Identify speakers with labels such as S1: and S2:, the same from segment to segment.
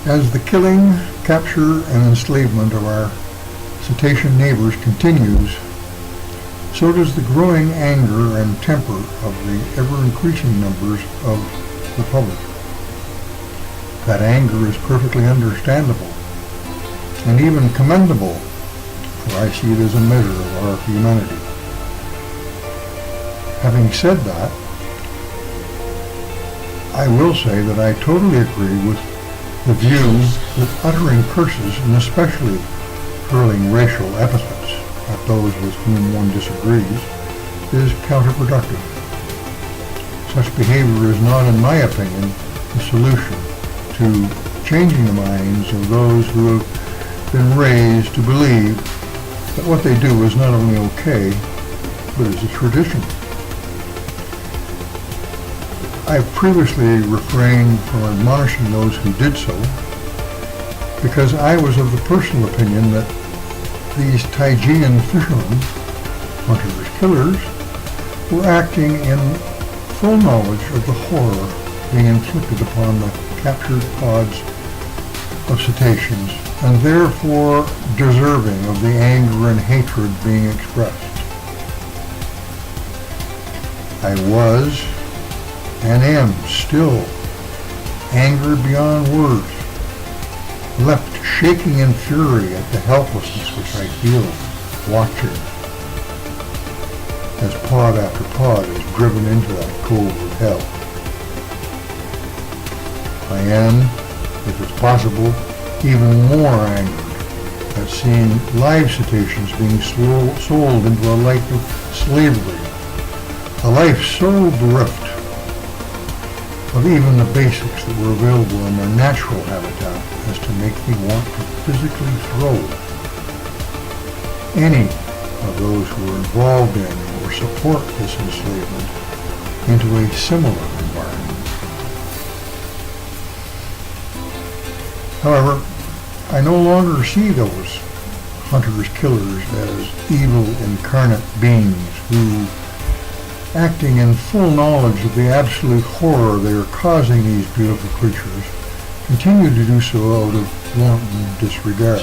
S1: As the killing, capture, and enslavement of our cetacean neighbors continues, so does the growing anger and temper of the ever-increasing numbers of the public. That anger is perfectly understandable and even commendable, for I see it as a measure of our humanity. Having said that, I will say that I totally agree with the view that uttering curses, and especially hurling racial epithets at those with whom one disagrees, is counterproductive. Such behavior is not, in my opinion, the solution to changing the minds of those who have been raised to believe that what they do is not only okay, but is a tradition. I previously refrained from admonishing those who did so because I was of the personal opinion that these Taijian fishermen, hunters-killers, were acting in full knowledge of the horror being inflicted upon the captured pods of cetaceans, and therefore deserving of the anger and hatred being expressed. I was, and am still, angered beyond words, left shaking in fury at the helplessness which I feel watching as pod after pod is driven into that cove of hell. I am, if it's possible, even more angered at seeing live cetaceans being sold into a life of slavery, a life so bereft of even the basics that were available in their natural habitat as to make me want to physically throw any of those who are involved in or support this enslavement into a similar environment. However, I no longer see those hunters-killers as evil incarnate beings who, acting in full knowledge of the absolute horror they are causing these beautiful creatures, continue to do so out of wanton disregard.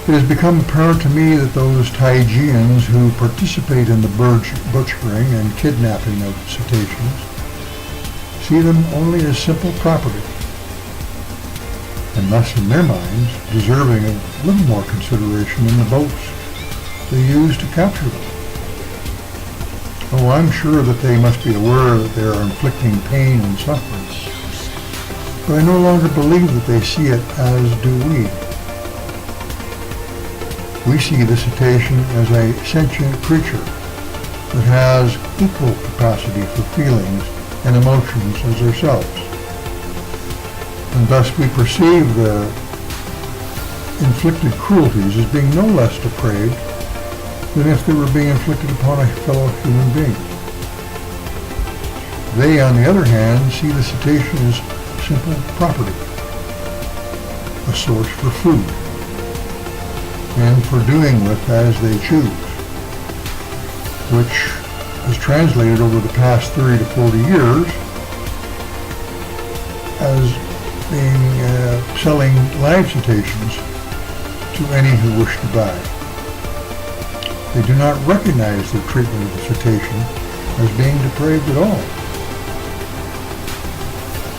S1: It has become apparent to me that those Taijians who participate in the butchering and kidnapping of cetaceans see them only as simple property, and thus in their minds deserving of little more consideration than the boats they use to capture them. Oh, I'm sure that they must be aware that they are inflicting pain and suffering, but I no longer believe that they see it as do we. We see the cetacean as a sentient creature that has equal capacity for feelings and emotions as ourselves, and thus we perceive the inflicted cruelties as being no less depraved than if they were being inflicted upon a fellow human being. They, on the other hand, see the cetacean as simple property, a source for food, and for doing with as they choose, which has translated over the past 30 to 40 years as being selling live cetaceans to any who wish to buy. They do not recognize the treatment of the cetacean as being depraved at all.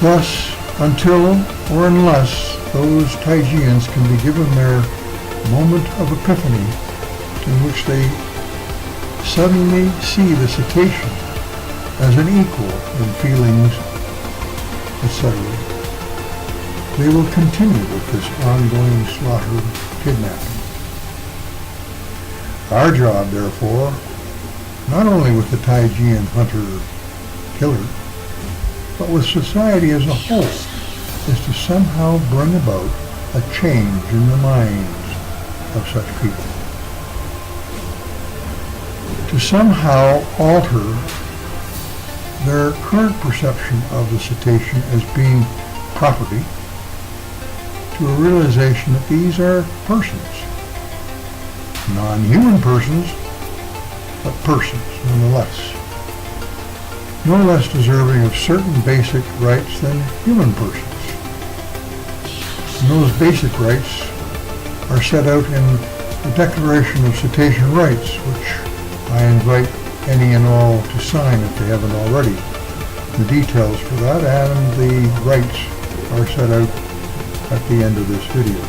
S1: Thus, until or unless those Taijians can be given their moment of epiphany in which they suddenly see the cetacean as an equal in feelings, etc., they will continue with this ongoing slaughter kidnapping. Our job, therefore, not only with the Taijian hunter-killer, but with society as a whole, is to somehow bring about a change in the minds of such people. To somehow alter their current perception of the cetacean as being property to a realization that these are persons. Non-human persons, but persons nonetheless. no less deserving of certain basic rights than human persons. And those basic rights are set out in the Declaration of Cetacean Rights, which I invite any and all to sign if they haven't already. The details for that and the rights are set out at the end of this video.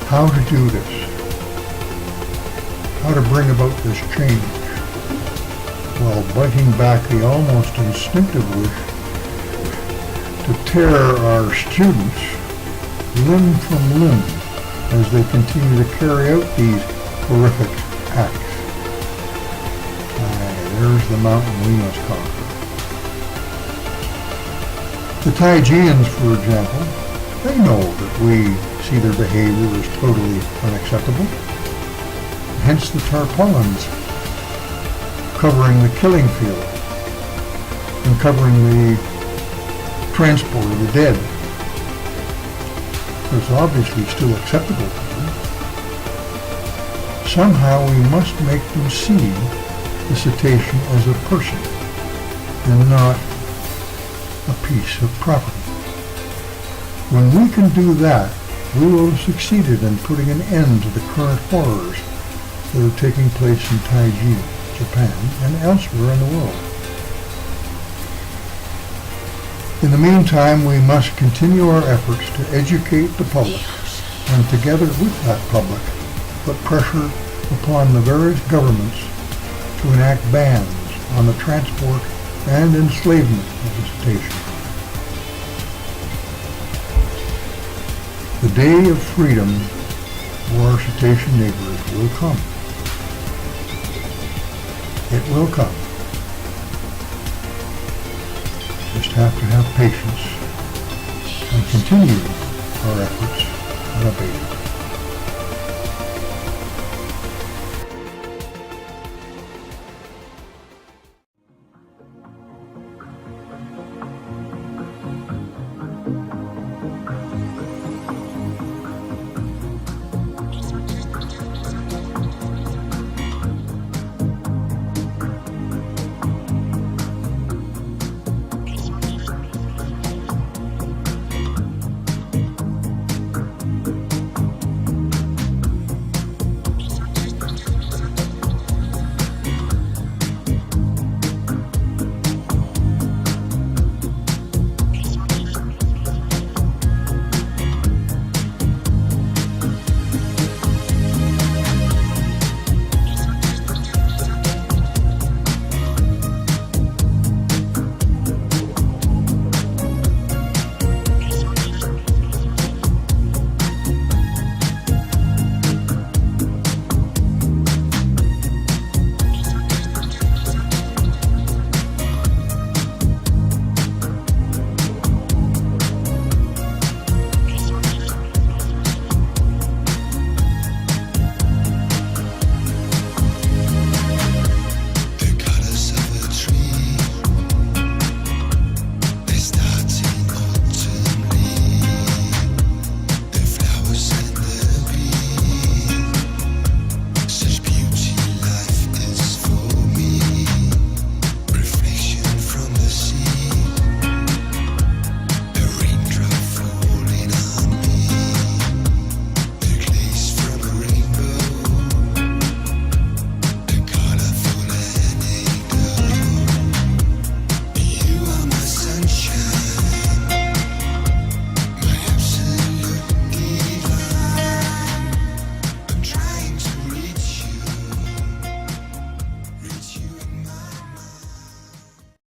S1: How to do this? How to bring about this change? While biting back the almost instinctive wish to tear our students limb from limb as they continue to carry out these horrific acts. There's the mountain we must conquer. The Taijians, for example, they know that we see their behavior as totally unacceptable. Hence the tarpaulins covering the killing field and covering the transport of the dead. It's obviously still acceptable to them. Somehow we must make them see the cetacean as a person and not a piece of property. When we can do that, we will have succeeded in putting an end to the current horrors that are taking place in Taiji, Japan, and elsewhere in the world. In the meantime, we must continue our efforts to educate the public, and together with that public, put pressure upon the various governments to enact bans on the transport and enslavement of the cetacean. The day of freedom for our cetacean neighbors will come. It will come. Just have to have patience and continue our efforts unabated.